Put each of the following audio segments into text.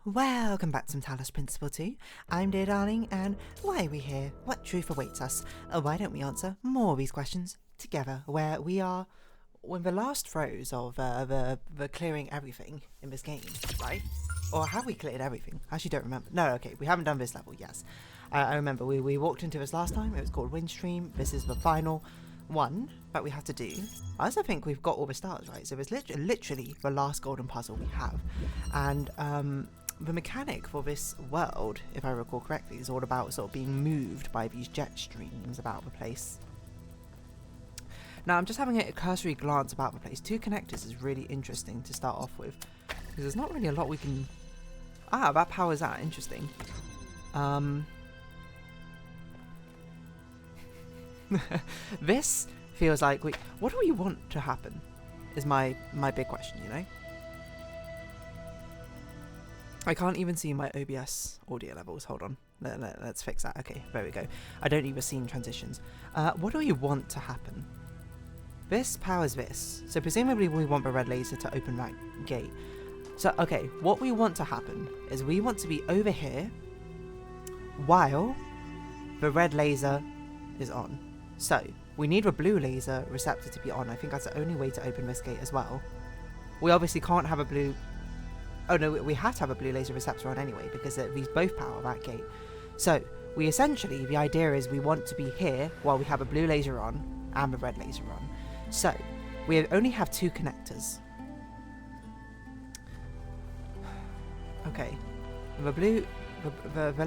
Welcome back to some Talos Principle 2. I'm Dear Darling, and why are we here? What truth awaits us? Why don't we answer more of these questions together, where we are in the last throes of the clearing everything in this game, right? Or have we cleared everything? I actually don't remember. No, okay, we haven't done this level, yes. I remember, we walked into this last time, it was called Windstream. This is the final one that we have to do. I also think we've got all the stars, right? So it's literally the last golden puzzle we have. And, the mechanic for this world, if I recall correctly, is all about sort of being moved by these jet streams about the place. Now, I'm just having a cursory glance about the place. 2 connectors is really interesting to start off with, because there's not really a lot we can... Ah, that powers that. Interesting. This feels like... what do we want to happen? Is my big question, you know? I can't even see my OBS audio levels. Hold on. Let's fix that. Okay, there we go. I don't even see transitions. What do we want to happen? This powers this. So presumably we want the red laser to open that gate. So, okay, what we want to happen is we want to be over here while the red laser is on. So, we need a blue laser receptor to be on. I think that's the only way to open this gate as well. We obviously can't have a blue... Oh no, we have to have a blue laser receptor on anyway, because these both power that gate. So, we essentially, the idea is we want to be here while we have a blue laser on and the red laser on. So, we only have 2 connectors. Okay, the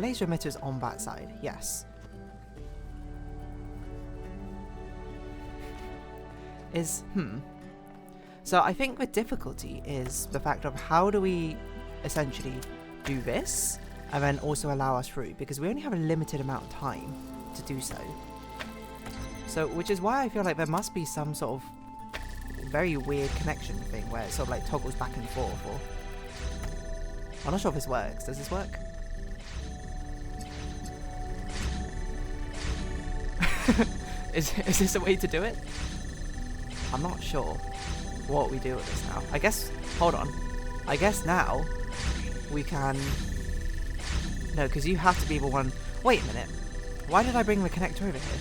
laser emitter is on that side, yes. So I think the difficulty is the fact of how do we essentially do this and then also allow us through, because we only have a limited amount of time to do so. So, which is why I feel like there must be some sort of very weird connection thing where it sort of like toggles back and forth, or... I'm not sure if this works. Does this work? Is this a way to do it? I'm not sure what we do with this now. I guess, hold on. I guess now we can... No, because you have to be the one... Wait a minute. Why did I bring the connector over here?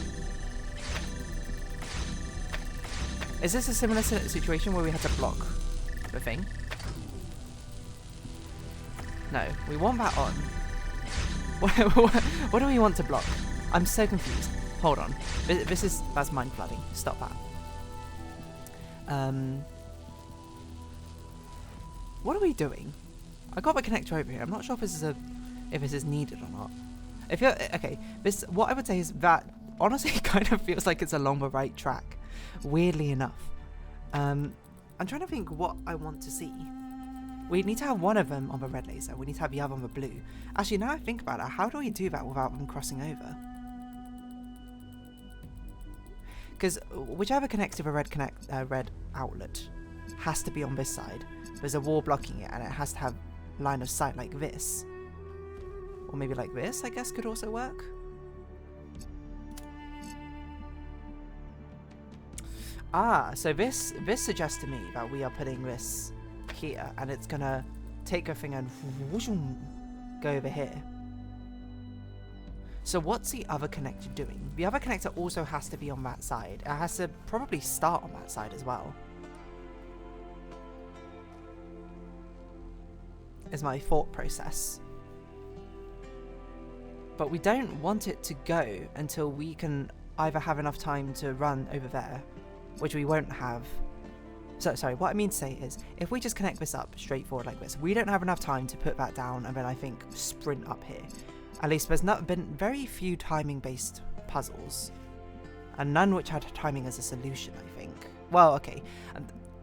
Is this a similar situation where we had to block the thing? No, we want that on. What do we want to block? I'm so confused. Hold on. That's mind flooding. Stop that. What are we doing? I got the connector over here. I'm not sure if this is needed or not. Okay, what I would say is that honestly it kind of feels like it's along the right track. Weirdly enough. I'm trying to think what I want to see. We need to have one of them on the red laser. We need to have the other on the blue. Actually, now I think about it, how do we do that without them crossing over? Because whichever connects to the red outlet has to be on this side. There's a wall blocking it, and it has to have line of sight like this. Or maybe like this, I guess, could also work. Ah, so this suggests to me that we are putting this here, and it's gonna take a thing and whooshum, go over here. So what's the other connector doing? The other connector also has to be on that side. It has to probably start on that side as well. Is my thought process. But we don't want it to go until we can either have enough time to run over there, which we won't have. So, sorry, what I mean to say is, if we just connect this up straightforward like this, we don't have enough time to put that down and then I think sprint up here. At least there's been very few timing-based puzzles, and none which had timing as a solution, I think. Well, okay,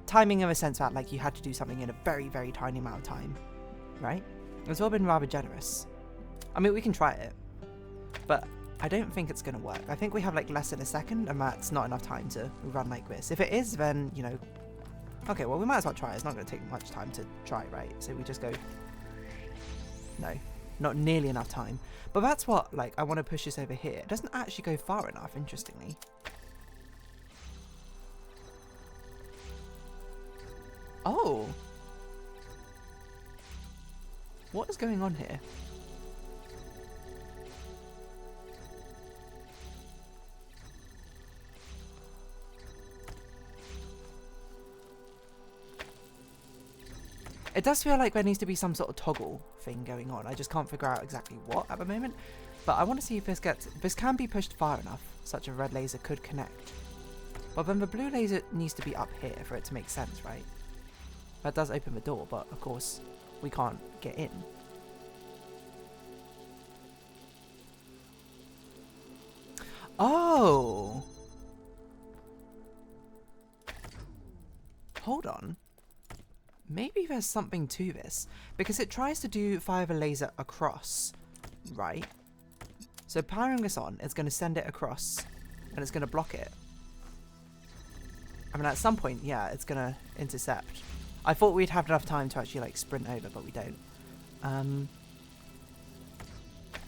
timing in a sense that like you had to do something in a very, very tiny amount of time, right? It's all been rather generous. I mean, we can try it, but I don't think it's going to work. I think we have like less than a second, and that's not enough time to run like this. If it is, then, you know, okay, well, we might as well try. It's not going to take much time to try, right? So we just go, no. Not nearly enough time. But that's what, like, I want to push this over here. It doesn't actually go far enough, interestingly. Oh. What is going on here? It does feel like there needs to be some sort of toggle thing going on. I just can't figure out exactly what at the moment. But I want to see if this can be pushed far enough, such a red laser could connect. But then the blue laser needs to be up here for it to make sense, right? That does open the door, but of course we can't get in. Oh! Hold on. Maybe there's something to this, because it tries to fire the laser across, right? So powering this on, it's going to send it across, and it's going to block it. I mean, at some point, yeah, it's going to intercept. I thought we'd have enough time to actually, like, sprint over, but we don't.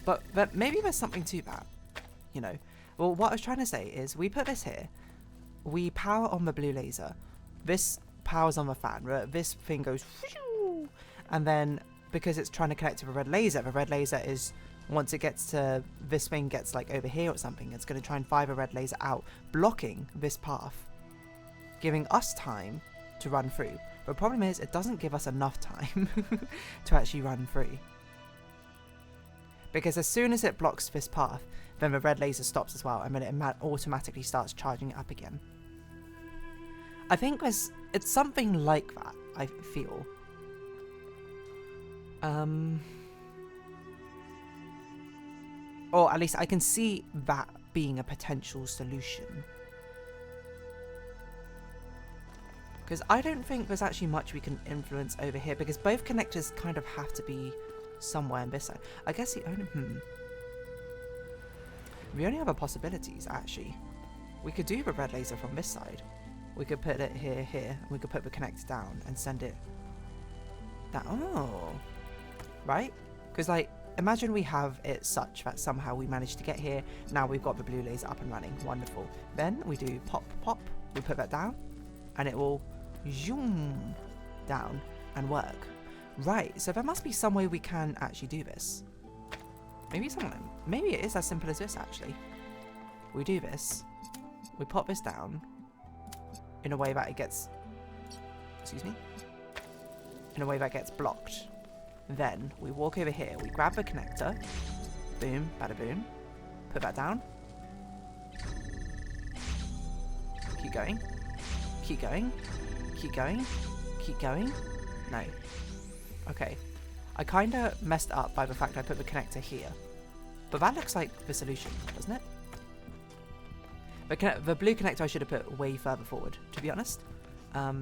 But maybe there's something to that, you know. Well, what I was trying to say is, we put this here, we power on the blue laser, this powers on the fan, right? This thing goes, and then because it's trying to connect to the red laser is, once it gets to, this thing gets like over here or something, it's going to try and fire the red laser out, blocking this path, giving us time to run through. The problem is, it doesn't give us enough time to actually run through. Because as soon as it blocks this path, then the red laser stops as well, and then it automatically starts charging it up again. I think it's something like that, I feel. Or at least I can see that being a potential solution. Because I don't think there's actually much we can influence over here, because both connectors kind of have to be somewhere on this side. I guess the only other possibilities, actually, we could do the red laser from this side. We could put it here, and we could put the connector down and send it that. Oh, right? Because, like, imagine we have it such that somehow we managed to get here. Now we've got the blue laser up and running. Wonderful. Then we do pop, pop. We put that down, and it will zoom down and work. Right. So there must be some way we can actually do this. Maybe it is as simple as this, actually. We do this. We pop this down in a way that it gets, in a way that gets blocked. Then we walk over here, we grab the connector, boom, bada boom, put that down, keep going, keep going, keep going, keep going, no. Okay, I kinda messed up by the fact I put the connector here, but that looks like the solution, doesn't it? The blue connector I should have put way further forward, to be honest,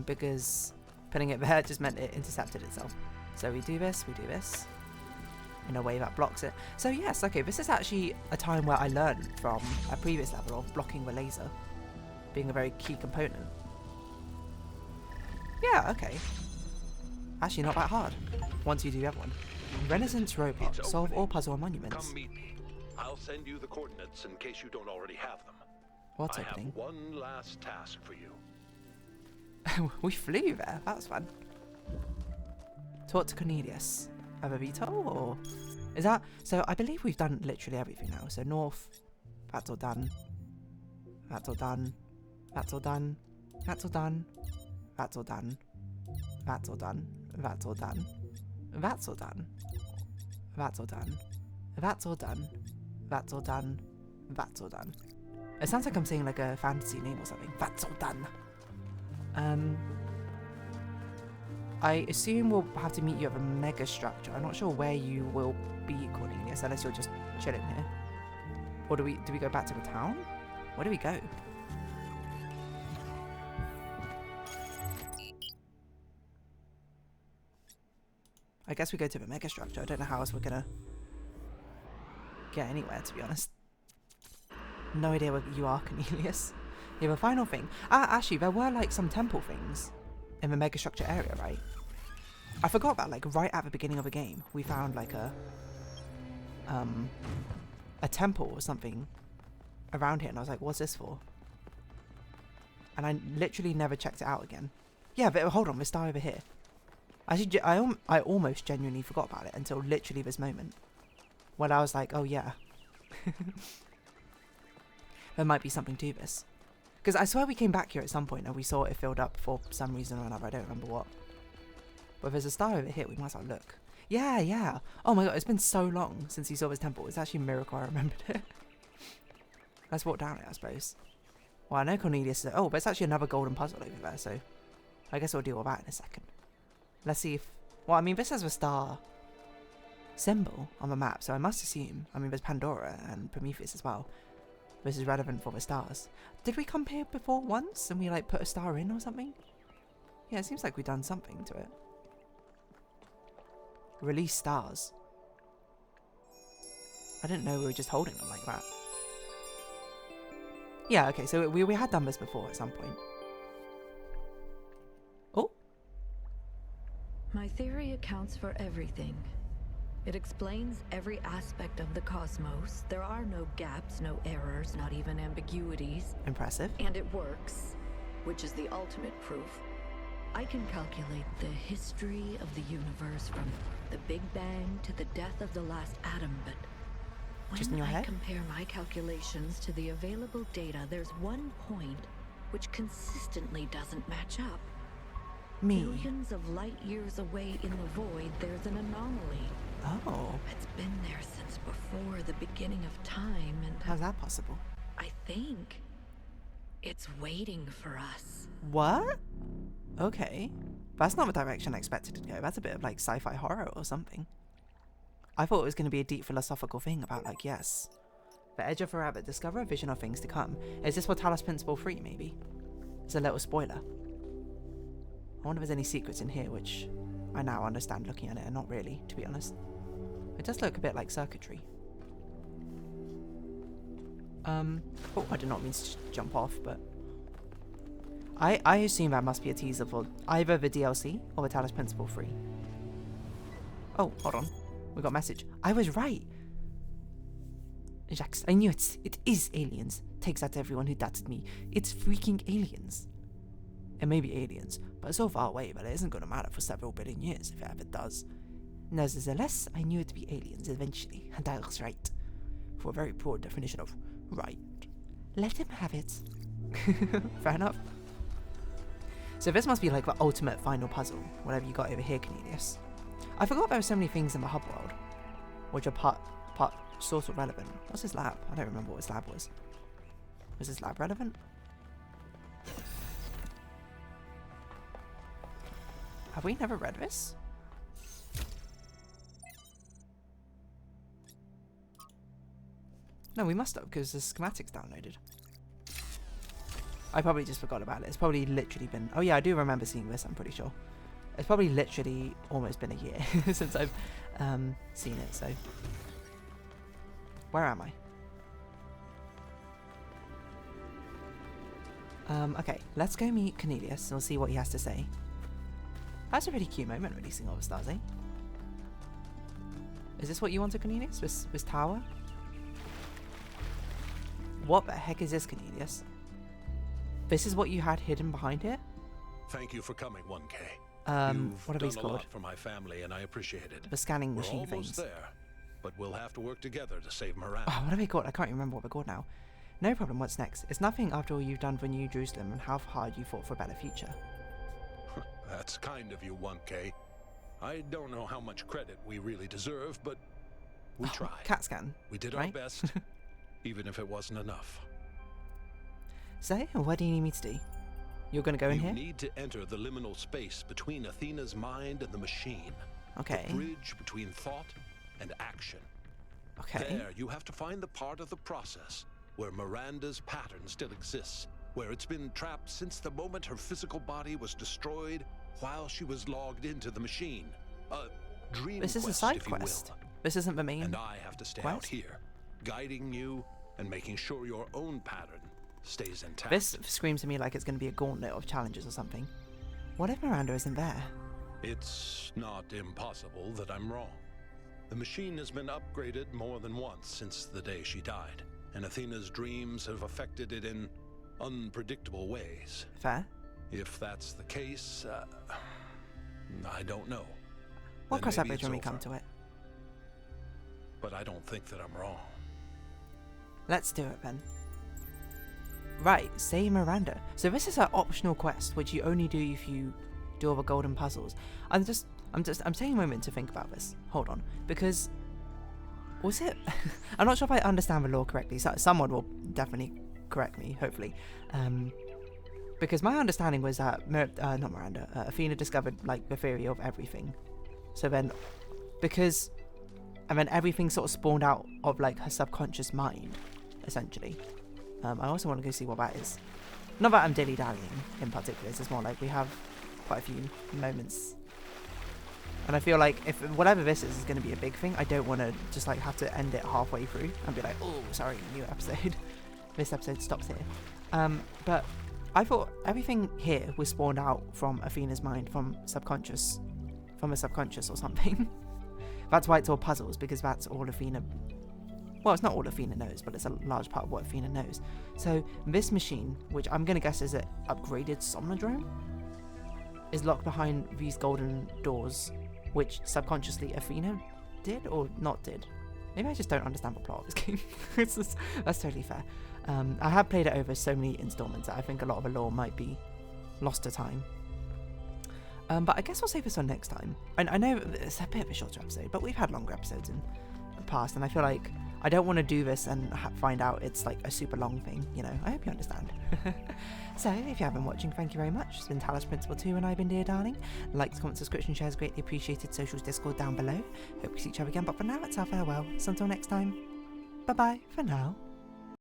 because putting it there just meant it intercepted itself. So we do this in a way that blocks it. So yes, okay, this is actually a time where I learned from a previous level of blocking the laser being a very key component. Yeah, okay. Actually not that hard, once you do the other one. Renaissance robot, solve all puzzle and monuments. Come meet me. I'll send you the coordinates in case you don't already have them. What's I opening? have one last task for you. We flew there, that was fun. Talk to Cornelius. Have a veto, or is that so? I believe we've done literally everything now. So north, that's all done. That's all done. That's all done. That's all done. That's all done. That's all done. That's all done. That's all done. That's all done. That's all done. That's all done. That's all done. It sounds like I'm saying like a fantasy name or something. That's all done. I assume we'll have to meet you at the mega structure. I'm not sure where you will be, Cornelius, unless you're just chilling here. Or do we go back to the town? Where do we go? I guess we go to the mega structure. I don't know how else we're gonna get anywhere, to be honest. No idea where you are, Cornelius. Yeah, the final thing. Actually, there were like some temple things in the mega structure area, right? I forgot that, like, right at the beginning of the game, we found like a temple or something around here, and I was like, what's this for? And I literally never checked it out again. Yeah, but hold on, we're still over here. Actually, I almost genuinely forgot about it until literally this moment. When I was like, oh yeah. There might be something to this. Because I swear we came back here at some point and we saw it filled up for some reason or another. I don't remember what. But if there's a star over here, we might as well look. Yeah, yeah. Oh my god, it's been so long since he saw this temple. It's actually a miracle I remembered it. Let's walk down it, I suppose. Well, I know Cornelius is... Oh, but it's actually another golden puzzle over there, so... I guess we'll deal with that in a second. Let's see if... Well, I mean, this has a star symbol on the map, so I must assume... I mean, there's Pandora and Prometheus as well. This is relevant for the stars. Did we come here before once and we, like, put a star in or something? Yeah, it seems like we've done something to it. Release stars. I didn't know we were just holding them like that. Yeah, okay, so we had done this before at some point. Oh. My theory accounts for everything. It explains every aspect of the cosmos. There are no gaps, no errors, not even ambiguities. Impressive. And it works, which is the ultimate proof. I can calculate the history of the universe from the Big Bang to the death of the last atom, but just in your when I head? compare my calculations to the available data, there's one point which consistently doesn't match up. Me. Millions of light years away in the void, there's an anomaly. Oh. It's been there since before the beginning of time, and How's that possible? I think it's waiting for us. What? Okay. That's not the direction I expected it to go. That's a bit of like sci-fi horror or something. I thought it was going to be a deep philosophical thing about like, yes, the edge of a rabbit, discover a vision of things to come. Is this for Talos Principle 3 maybe? It's a little spoiler. I wonder if there's any secrets in here which I now understand looking at it, and not really, to be honest. It does look a bit like circuitry. Oh, I did not mean to jump off, but... I assume that must be a teaser for either the DLC or the Talos Principle 3. Oh, hold on. We got a message. I was right! Jax, I knew it. It is aliens. Takes out everyone who doubted me. It's freaking aliens. It may be aliens, but it's so far away that it isn't going to matter for several billion years if it ever does. Nevertheless, I knew it to be aliens eventually, and I was right. For a very broad definition of right. Let him have it. Fair enough. So this must be like the ultimate final puzzle, whatever you got over here, Cornelius. I forgot there were so many things in the hub world, which are part sort of relevant. What's his lab? I don't remember what his lab was. Was his lab relevant? Have we never read this? No, we must have, because the schematic's downloaded. I probably just forgot about it. It's probably literally been... Oh yeah, I do remember seeing this, I'm pretty sure. It's probably literally almost been a year since I've seen it, so... Where am I? Okay, let's go meet Cornelius and we'll see what he has to say. That's a really cute moment, releasing all the stars, eh? Is this what you wanted, Cornelius? This tower? What the heck is this, Cornelius? This is what you had hidden behind here? Thank you for coming, 1K. You've what are these done a called? lot for my family, and I appreciate it. The scanning We're machine almost things. there, but we'll have to work together to save Moran. Oh, what are they called? I can't remember what they're called now. No problem, what's next? It's nothing after all you've done for New Jerusalem and how hard you fought for a better future. That's kind of you, 1K. I don't know how much credit we really deserve, but we tried. CAT scan. We did right? our best, even if it wasn't enough. So, what do you need me to do? You're going to go in here? You need to enter the liminal space between Athena's mind and the machine. Okay. The bridge between thought and action. Okay. There, you have to find the part of the process where Miranda's pattern still exists, where it's been trapped since the moment her physical body was destroyed while she was logged into the machine. A dream This is a quest, side if you quest. will. This isn't the main And I have to stay quest? out here, guiding you and making sure your own pattern stays intact. This screams to me like it's going to be a gauntlet of challenges or something. What if Miranda isn't there? It's not impossible that I'm wrong. The machine has been upgraded more than once since the day she died, and Athena's dreams have affected it in unpredictable ways. Fair. If that's the case, I don't know. We'll Then cross that maybe bridge when we it's come over. to it. But I don't think that I'm wrong. Let's do it then. Right, save Miranda. So this is an optional quest, which you only do if you do all the golden puzzles. I'm taking a moment to think about this. Hold on, because was it? I'm not sure if I understand the law correctly. So someone will definitely correct me, hopefully. Because my understanding was that not Miranda, Athena discovered like the theory of everything. So then, and then everything sort of spawned out of like her subconscious mind, essentially. I also want to go see what that is. Not that I'm dilly-dallying in particular, it's just more like we have quite a few moments. And I feel like if whatever this is going to be a big thing, I don't want to just like have to end it halfway through and be like, oh, sorry, new episode. This episode stops here. But I thought everything here was spawned out from Athena's mind, from a subconscious or something. That's why it's all puzzles, because that's all Athena... Well, it's not all Athena knows, but it's a large part of what Athena knows. So this machine, which I'm going to guess is an upgraded Somnodrome, is locked behind these golden doors, which subconsciously Athena did or not did. Maybe I just don't understand the plot of this game. That's totally fair. I have played it over so many installments that I think a lot of the lore might be lost to time. But I guess we'll save this on next time. I know it's a bit of a shorter episode, but we've had longer episodes in the past, and I feel like I don't want to do this and find out it's like a super long thing, you know. I hope you understand. So, if you have been watching, thank you very much. It's been Talos Principle 2 and I've been Dear Darling. Likes, comments, subscription, shares greatly appreciated. Socials, Discord down below. Hope we see each other again, but for now, it's our farewell. So until next time, bye-bye for now.